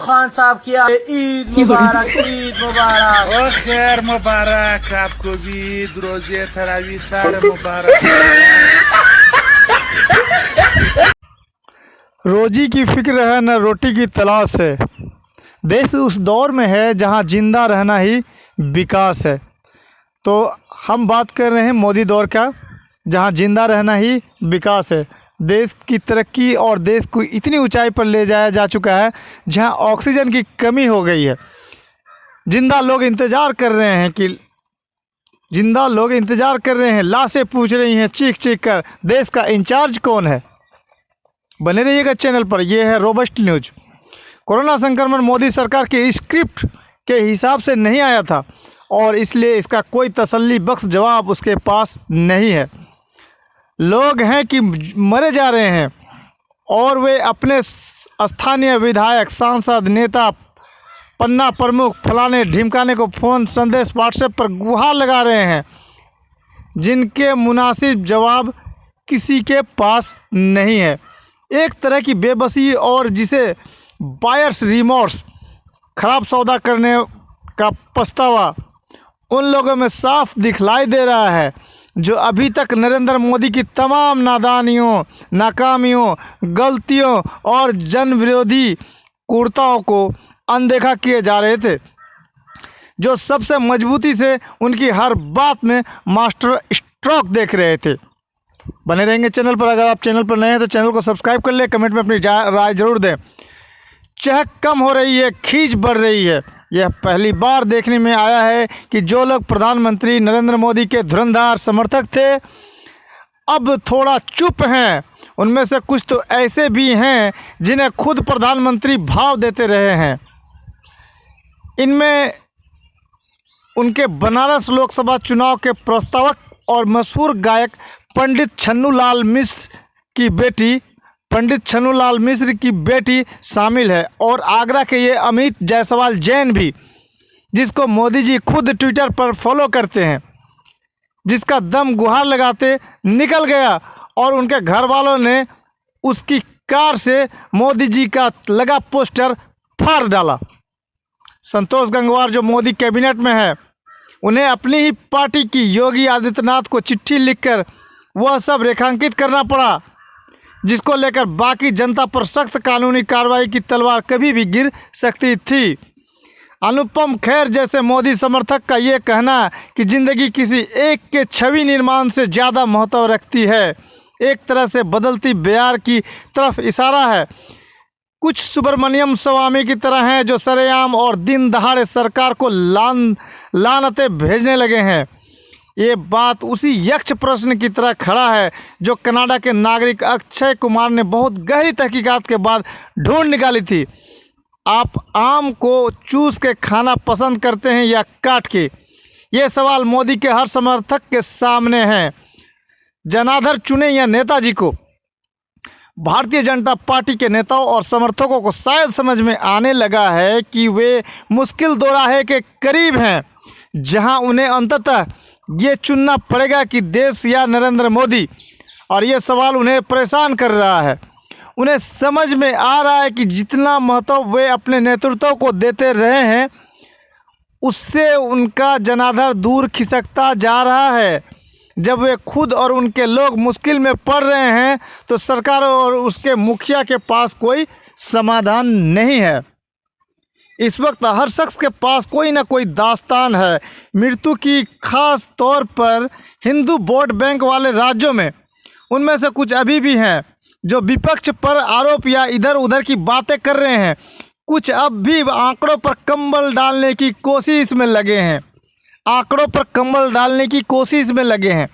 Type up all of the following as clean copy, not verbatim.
खान साहब की ईद मुबारक, ईद मुबारक। ओ खैर मुबारक, आपको भी ईद, रोजे तरावी सारे मुबारक। रोजी की फिक्र है न रोटी की तलाश है। देश उस दौर में है जहां जिंदा रहना ही विकास है। तो हम बात कर रहे हैं मोदी दौर का, जहां जिंदा रहना ही विकास है। देश की तरक्की और देश को इतनी ऊंचाई पर ले जाया जा चुका है जहां ऑक्सीजन की कमी हो गई है। जिंदा लोग इंतज़ार कर रहे हैं कि लाशें पूछ रही हैं चीख चीख कर, देश का इंचार्ज कौन है। बने रहिएगा चैनल पर। यह है रोबस्ट न्यूज। कोरोना संक्रमण मोदी सरकार के स्क्रिप्ट के हिसाब से नहीं आया था और इसलिए इसका कोई तसल्ली बख्श जवाब उसके पास नहीं है। लोग हैं कि मरे जा रहे हैं और वे अपने स्थानीय विधायक, सांसद, नेता, पन्ना प्रमुख, फलाने ढिमकाने को फ़ोन संदेश व्हाट्सएप पर गुहार लगा रहे हैं, जिनके मुनासिब जवाब किसी के पास नहीं है। एक तरह की बेबसी और जिसे बायर्स रिमोर्स, खराब सौदा करने का पछतावा उन लोगों में साफ दिखलाई दे रहा है जो अभी तक नरेंद्र मोदी की तमाम नादानियों, नाकामियों, गलतियों और जन विरोधी कुरीतियों को अनदेखा किए जा रहे थे, जो सबसे मजबूती से उनकी हर बात में मास्टर स्ट्रोक देख रहे थे। बने रहेंगे चैनल पर। अगर आप चैनल पर नए हैं तो चैनल को सब्सक्राइब कर ले, कमेंट में अपनी राय जरूर दें। चहक कम हो रही है, खींच बढ़ रही है। यह पहली बार देखने में आया है कि जो लोग प्रधानमंत्री नरेंद्र मोदी के धुरंधार समर्थक थे अब थोड़ा चुप हैं। उनमें से कुछ तो ऐसे भी हैं जिन्हें खुद प्रधानमंत्री भाव देते रहे हैं। इनमें उनके बनारस लोकसभा चुनाव के प्रस्तावक और मशहूर गायक पंडित छन्नूलाल मिश्र की बेटी शामिल है और आगरा के ये अमित जायसवाल जैन भी, जिसको मोदी जी खुद ट्विटर पर फॉलो करते हैं, जिसका दम गुहार लगाते निकल गया और उनके घर वालों ने उसकी कार से मोदी जी का लगा पोस्टर फाड़ डाला। संतोष गंगवार जो मोदी कैबिनेट में है, उन्हें अपनी ही पार्टी की योगी आदित्यनाथ को चिट्ठी लिखकर वह सब रेखांकित करना पड़ा, जिसको लेकर बाकी जनता पर सख्त कानूनी कार्रवाई की तलवार कभी भी गिर सकती थी। अनुपम खेर जैसे मोदी समर्थक का ये कहना कि जिंदगी किसी एक के छवि निर्माण से ज़्यादा महत्व रखती है, एक तरह से बदलती बयार की तरफ इशारा है। कुछ सुब्रमण्यम स्वामी की तरह हैं जो सरेआम और दिन दहाड़े सरकार को लानतें भेजने लगे हैं। ये बात उसी यक्ष प्रश्न की तरह खड़ा है जो कनाडा के नागरिक अक्षय कुमार ने बहुत गहरी तहकीकात के बाद ढूंढ निकाली थी। आप आम को चूस के खाना पसंद करते हैं या काट के? ये सवाल मोदी के हर समर्थक के सामने है। जनार्दन चुने या नेताजी को? भारतीय जनता पार्टी के नेताओं और समर्थकों को शायद समझ में आने लगा है कि वे मुश्किल दोराहे के करीब हैं, जहां उन्हें अंततः ये चुनना पड़ेगा कि देश या नरेंद्र मोदी। और ये सवाल उन्हें परेशान कर रहा है। उन्हें समझ में आ रहा है कि जितना महत्व वे अपने नेतृत्व को देते रहे हैं, उससे उनका जनाधार दूर खिसकता जा रहा है। जब वे खुद और उनके लोग मुश्किल में पड़ रहे हैं तो सरकार और उसके मुखिया के पास कोई समाधान नहीं है। इस वक्त हर शख्स के पास कोई ना कोई दास्तान है मृत्यु की, खास तौर पर हिंदू वोट बैंक वाले राज्यों में। उनमें से कुछ अभी भी हैं जो विपक्ष पर आरोप या इधर उधर की बातें कर रहे हैं। कुछ अब भी आंकड़ों पर कंबल डालने की कोशिश में लगे हैं।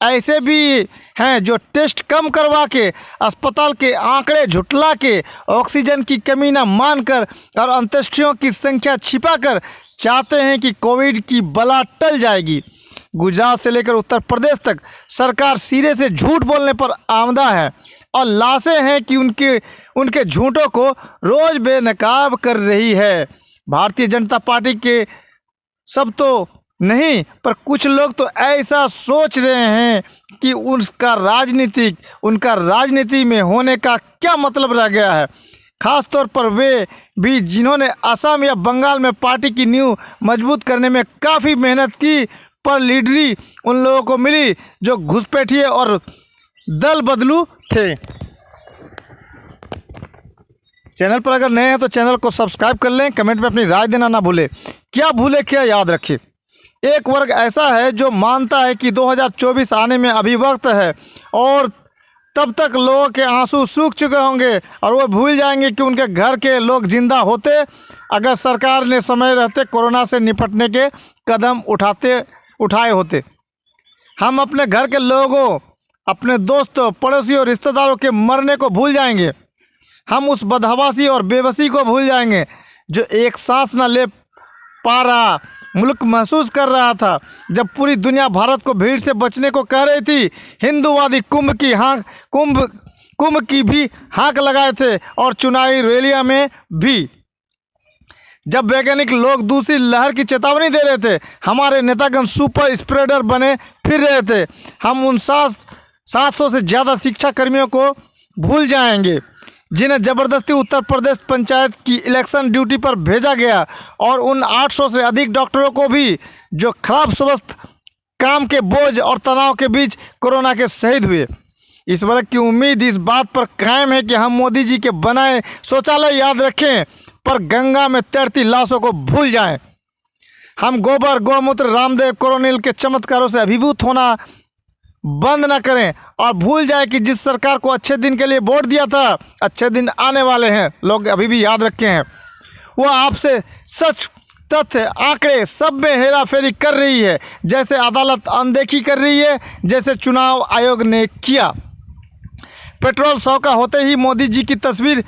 ऐसे भी हैं जो टेस्ट कम करवा के, अस्पताल के आंकड़े झुटला के, ऑक्सीजन की कमी न मानकर और अंत्येष्टियों की संख्या छिपाकर चाहते हैं कि कोविड की बला टल जाएगी। गुजरात से लेकर उत्तर प्रदेश तक सरकार सिरे से झूठ बोलने पर आमदा है और लाशें हैं कि उनके झूठों को रोज बेनकाब कर रही है। भारतीय जनता पार्टी के सब तो नहीं, पर कुछ लोग तो ऐसा सोच रहे हैं कि उनका राजनीति में होने का क्या मतलब रह गया है। खास तौर पर वे भी जिन्होंने असम या बंगाल में पार्टी की नींव मजबूत करने में काफ़ी मेहनत की, पर लीडरी उन लोगों को मिली जो घुसपैठिए और दल बदलू थे। चैनल पर अगर नए हैं तो चैनल को सब्सक्राइब कर लें, कमेंट में अपनी राय देना ना भूले। क्या भूले क्या याद रखें, एक वर्ग ऐसा है जो मानता है कि 2024 आने में अभी वक्त है और तब तक लोगों के आंसू सूख चुके होंगे और वो भूल जाएंगे कि उनके घर के लोग जिंदा होते अगर सरकार ने समय रहते कोरोना से निपटने के कदम उठाए होते। हम अपने घर के लोगों, अपने दोस्तों, पड़ोसियों, रिश्तेदारों के मरने को भूल जाएंगे। हम उस बदहवासी और बेबसी को भूल जाएंगे जो एक सांस न ले पा रहा मुल्क महसूस कर रहा था जब पूरी दुनिया भारत को भीड़ से बचने को कह रही थी। हिंदूवादी कुंभ की भी हाँक लगाए थे और चुनावी रैलियों में भी। जब वैज्ञानिक लोग दूसरी लहर की चेतावनी दे रहे थे, हमारे नेतागण सुपर स्प्रेडर बने फिर रहे थे। हम उन 700 से ज़्यादा शिक्षा कर्मियों को भूल जाएंगे जिन्हें जबरदस्ती उत्तर प्रदेश पंचायत की इलेक्शन ड्यूटी पर भेजा गया और उन 800 से अधिक डॉक्टरों को भी जो खराब स्वस्थ काम के बोझ और तनाव के बीच कोरोना के शहीद हुए। इस वर्ग की उम्मीद इस बात पर कायम है कि हम मोदी जी के बनाए शौचालय याद रखें पर गंगा में तैरती लाशों को भूल जाएं। हम गोबर, गौमूत्र, रामदेव, कोरोनिल के चमत्कारों से अभिभूत होना बंद न करें और भूल जाए कि जिस सरकार को अच्छे दिन के लिए वोट दिया था, अच्छे दिन आने वाले हैं। लोग अभी भी याद रखे हैं। वो आपसे सच, तथ्य, आंकड़े सब में हेरा फेरी कर रही है, जैसे अदालत अनदेखी कर रही है, जैसे चुनाव आयोग ने किया। पेट्रोल 100 का होते ही मोदी जी की तस्वीर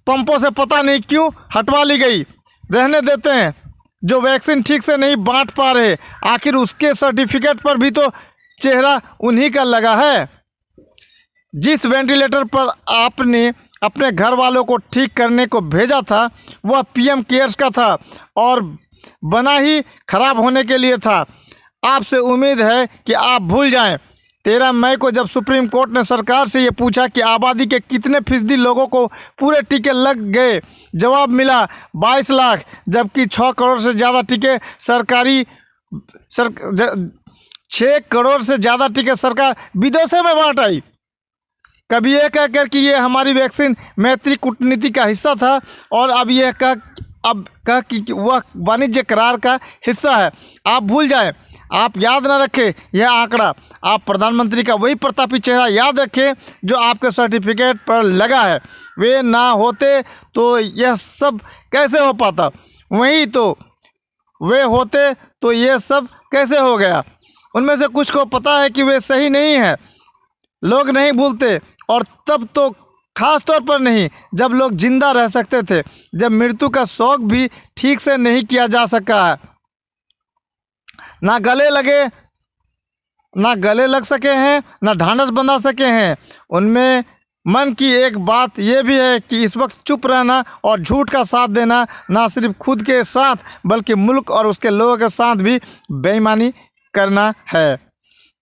पंपों से पता नहीं क्यों हटवा ली गई। रहने देते हैं, जो वैक्सीन ठीक से नहीं बांट पा रहे, आखिर उसके सर्टिफिकेट पर भी तो चेहरा उन्हीं का लगा है। जिस वेंटिलेटर पर आपने अपने घर वालों को ठीक करने को भेजा था वह पीएम केयर्स का था और बना ही खराब होने के लिए था। आपसे उम्मीद है कि आप भूल जाएं। 13 मई को जब सुप्रीम कोर्ट ने सरकार से ये पूछा कि आबादी के कितने फीसदी लोगों को पूरे टीके लग गए, जवाब मिला 22 लाख, जबकि 6 करोड़ से ज़्यादा टीके 6 करोड़ से ज़्यादा टीके सरकार विदेशों में बांट आई। कभी यह कहकर कि ये हमारी वैक्सीन मैत्री कूटनीति का हिस्सा था और अब यह कह कि वह वाणिज्य करार का हिस्सा है। आप भूल जाएं, आप याद न रखें यह आंकड़ा। आप प्रधानमंत्री का वही प्रतापी चेहरा याद रखें जो आपके सर्टिफिकेट पर लगा है। वे ना होते तो यह सब कैसे हो पाता, वही तो वे होते तो यह सब कैसे हो गया। उनमें से कुछ को पता है कि वे सही नहीं है। लोग नहीं भूलते, और तब तो खास तौर पर नहीं जब लोग जिंदा रह सकते थे, जब मृत्यु का शोक भी ठीक से नहीं किया जा सका है। ना गले लग सके हैं, ना ढांढस बंधा सके हैं। उनमें मन की एक बात यह भी है कि इस वक्त चुप रहना और झूठ का साथ देना ना सिर्फ खुद के साथ बल्कि मुल्क और उसके लोगों के साथ भी बेईमानी करना है।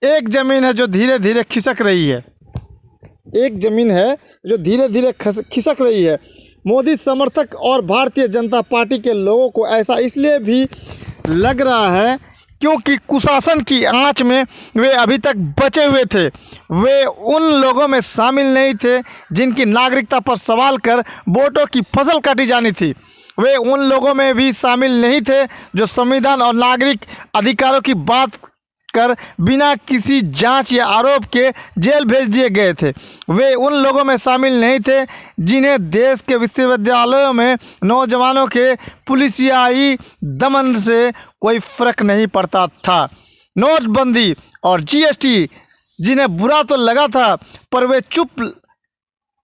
एक जमीन है जो धीरे धीरे खिसक रही है। खिसक रही है। मोदी समर्थक और भारतीय जनता पार्टी के लोगों को ऐसा इसलिए भी लग रहा है क्योंकि कुशासन की आंच में वे अभी तक बचे हुए थे। वे उन लोगों में शामिल नहीं थे जिनकी नागरिकता पर सवाल कर वोटों की फसल काटी जानी थी। वे उन लोगों में भी शामिल नहीं थे जो संविधान और नागरिक अधिकारों की बात कर बिना किसी जांच या आरोप के जेल भेज दिए गए थे। वे उन लोगों में शामिल नहीं थे जिन्हें देश के विश्वविद्यालयों में नौजवानों के पुलिसियाई दमन से कोई फर्क नहीं पड़ता था। नोटबंदी और जीएसटी जिन्हें बुरा तो लगा था पर वे चुप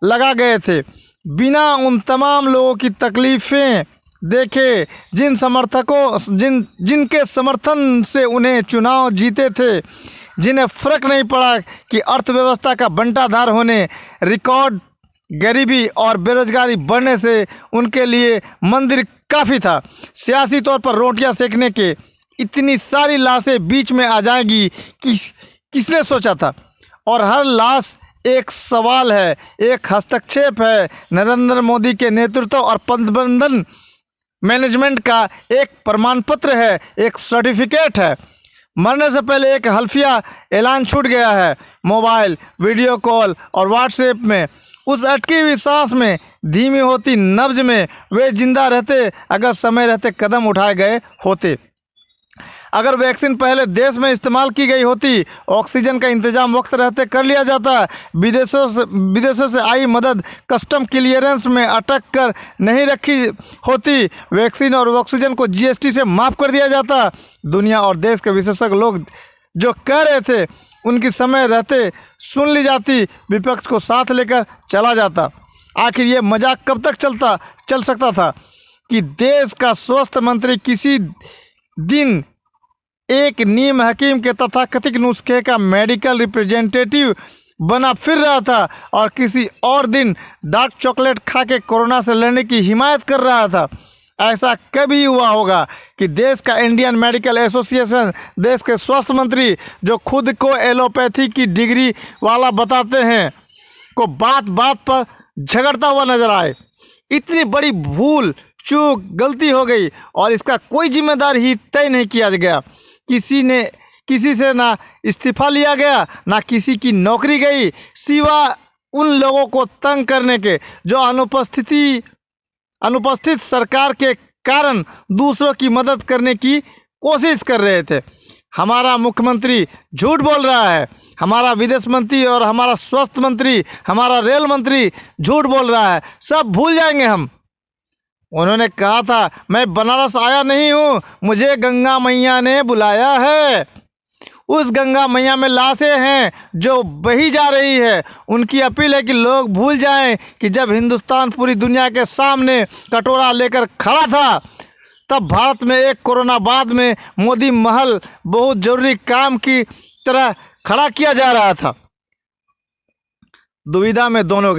लगा गए थे बिना उन तमाम लोगों की तकलीफें देखे जिनके समर्थन से उन्हें चुनाव जीते थे, जिन्हें फर्क नहीं पड़ा कि अर्थव्यवस्था का बंटाधार होने, रिकॉर्ड गरीबी और बेरोजगारी बढ़ने से उनके लिए मंदिर काफ़ी था। सियासी तौर पर रोटियां सेकने के इतनी सारी लाशें बीच में आ जाएगी किसने सोचा था। और हर लाश एक सवाल है, एक हस्तक्षेप है नरेंद्र मोदी के नेतृत्व और प्रबंधन मैनेजमेंट का, एक प्रमाण पत्र है, एक सर्टिफिकेट है। मरने से पहले एक हल्फिया ऐलान छूट गया है मोबाइल, वीडियो कॉल और व्हाट्सएप में। उस अटकी हुई सांस में, धीमी होती नब्ज में वे जिंदा रहते अगर समय रहते कदम उठाए गए होते। अगर वैक्सीन पहले देश में इस्तेमाल की गई होती, ऑक्सीजन का इंतजाम वक्त रहते कर लिया जाता, विदेशों से आई मदद कस्टम क्लियरेंस में अटक कर नहीं रखी होती, वैक्सीन और ऑक्सीजन को जीएसटी से माफ कर दिया जाता, दुनिया और देश के विशेषज्ञ लोग जो कह रहे थे उनकी समय रहते सुन ली जाती, विपक्ष को साथ लेकर चला जाता। आखिर ये मजाक कब तक चल सकता था कि देश का स्वास्थ्य मंत्री किसी दिन एक नीम हकीम के तथाकथित नुस्खे का मेडिकल रिप्रेजेंटेटिव बना फिर रहा था और किसी और दिन डार्क चॉकलेट खा के कोरोना से लड़ने की हिमायत कर रहा था। ऐसा कभी हुआ होगा कि देश का इंडियन मेडिकल एसोसिएशन, देश के स्वास्थ्य मंत्री जो खुद को एलोपैथी की डिग्री वाला बताते हैं, को बात बात पर झगड़ता हुआ नजर आए। इतनी बड़ी भूल चूक गलती हो गई और इसका कोई जिम्मेदार ही तय नहीं किया गया। किसी से ना इस्तीफा लिया गया, ना किसी की नौकरी गई, सिवा उन लोगों को तंग करने के जो अनुपस्थित सरकार के कारण दूसरों की मदद करने की कोशिश कर रहे थे। हमारा मुख्यमंत्री झूठ बोल रहा है, हमारा विदेश मंत्री और हमारा स्वास्थ्य मंत्री, हमारा रेल मंत्री झूठ बोल रहा है, सब भूल जाएंगे हम। उन्होंने कहा था, मैं बनारस आया नहीं हूँ, मुझे गंगा मैया ने बुलाया है। उस गंगा मैया में लाशें हैं जो बही जा रही है। उनकी अपील है कि लोग भूल जाएं कि जब हिंदुस्तान पूरी दुनिया के सामने कटोरा लेकर खड़ा था, तब भारत में एक कोरोना बाद में मोदी महल बहुत जरूरी काम की तरह खड़ा किया जा रहा था। दुविधा में दोनों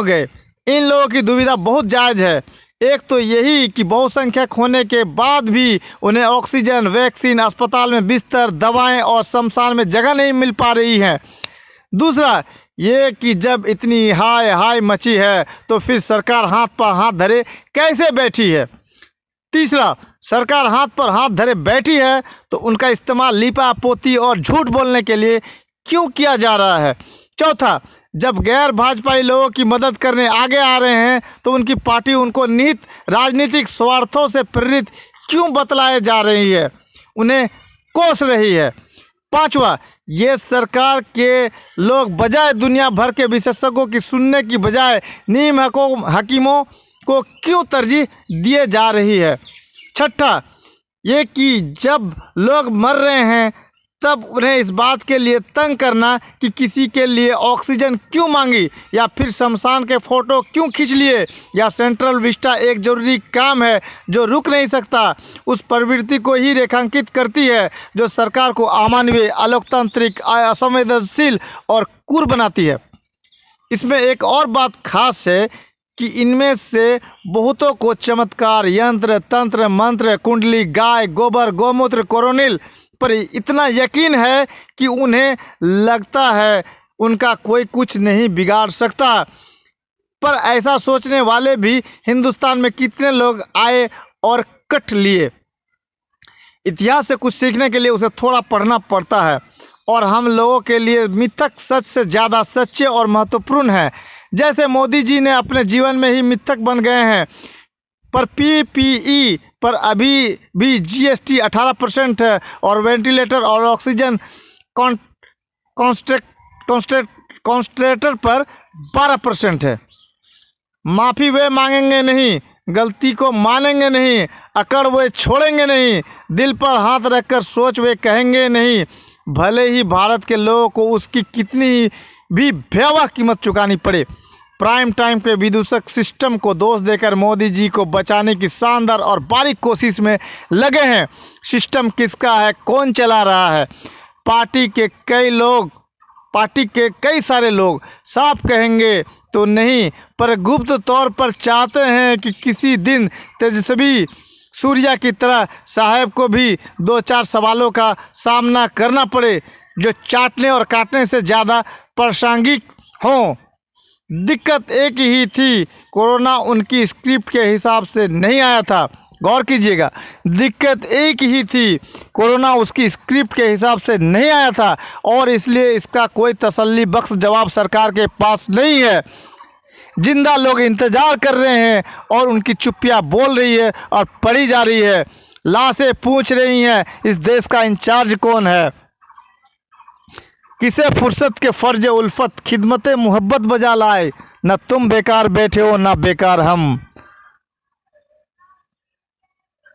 गए। इन लोगों की दुविधा बहुत जायज है। एक तो यही कि बहुसंख्यक होने के बाद भी उन्हें ऑक्सीजन, वैक्सीन, अस्पताल में बिस्तर, दवाएं और शमशान में जगह नहीं मिल पा रही है। दूसरा ये कि जब इतनी हाय मची है तो फिर सरकार हाथ पर हाथ धरे कैसे बैठी है। तीसरा, सरकार हाथ पर हाथ धरे बैठी है तो उनका इस्तेमाल लीपा पोती और झूठ बोलने के लिए क्यों किया जा रहा है। चौथा, जब गैर भाजपाई लोगों की मदद करने आगे आ रहे हैं तो उनकी पार्टी उनको निहित राजनीतिक स्वार्थों से प्रेरित क्यों बतलाए जा रही है, उन्हें कोस रही है। पांचवा, ये सरकार के लोग बजाय दुनिया भर के विशेषज्ञों की सुनने की बजाय नीम हकीमों को क्यों तरजीह दिए जा रही है। छठा, ये कि जब लोग मर रहे हैं तब उन्हें इस बात के लिए तंग करना कि किसी के लिए ऑक्सीजन क्यों मांगी, या फिर शमशान के फोटो क्यों खींच लिए, या सेंट्रल विस्टा एक जरूरी काम है जो रुक नहीं सकता, उस प्रवृत्ति को ही रेखांकित करती है जो सरकार को अमानवीय, अलोकतांत्रिक, असंवेदनशील और क्रूर बनाती है। इसमें एक और बात खास है कि इनमें से बहुतों को चमत्कार, यंत्र, तंत्र, मंत्र, कुंडली, गाय, गोबर, गोमूत्र, कोरोनिल पर इतना यकीन है कि उन्हें लगता है उनका कोई कुछ नहीं बिगाड़ सकता। पर ऐसा सोचने वाले भी हिंदुस्तान में कितने लोग आए और कट लिए। इतिहास से कुछ सीखने के लिए उसे थोड़ा पढ़ना पड़ता है और हम लोगों के लिए मिथक सच से ज़्यादा सच्चे और महत्वपूर्ण है। जैसे मोदी जी ने अपने जीवन में ही मिथक बन गए हैं, पर पीपीई पर अभी भी जीएसटी 18% है और वेंटिलेटर और ऑक्सीजन कॉन्स्ट्रेटर पर 12% है। माफ़ी वे मांगेंगे नहीं, गलती को मानेंगे नहीं, अकड़ वे छोड़ेंगे नहीं, दिल पर हाथ रखकर सोच वे कहेंगे नहीं, भले ही भारत के लोगों को उसकी कितनी भी भयावह कीमत चुकानी पड़े। प्राइम टाइम के विदूषक सिस्टम को दोष देकर मोदी जी को बचाने की शानदार और बारीक कोशिश में लगे हैं। सिस्टम किसका है, कौन चला रहा है? पार्टी के कई सारे लोग साफ कहेंगे तो नहीं, पर गुप्त तौर पर चाहते हैं कि किसी दिन तेजस्वी सूर्या की तरह साहब को भी 2-4 सवालों का सामना करना पड़े। जो चाटने और काटने से ज़्यादा प्रासंगिक हों। दिक्कत एक ही थी, कोरोना उनकी स्क्रिप्ट के हिसाब से नहीं आया था। गौर कीजिएगा, दिक्कत एक ही थी, कोरोना उसकी स्क्रिप्ट के हिसाब से नहीं आया था और इसलिए इसका कोई तसल्ली बख्श जवाब सरकार के पास नहीं है। जिंदा लोग इंतजार कर रहे हैं और उनकी चुप्पियां बोल रही है और पड़ी जा रही है। लाशें पूछ रही हैं, इस देश का इंचार्ज कौन है? किसे फुर्सत के फर्ज उल्फत खिदमत मोहब्बत बजा लाए। न तुम बेकार बैठे हो न बेकार हम।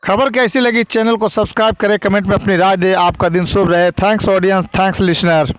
खबर कैसी लगी चैनल को सब्सक्राइब करें, कमेंट में अपनी राय दें। आपका दिन शुभ रहे। Thanks audience, thanks listener.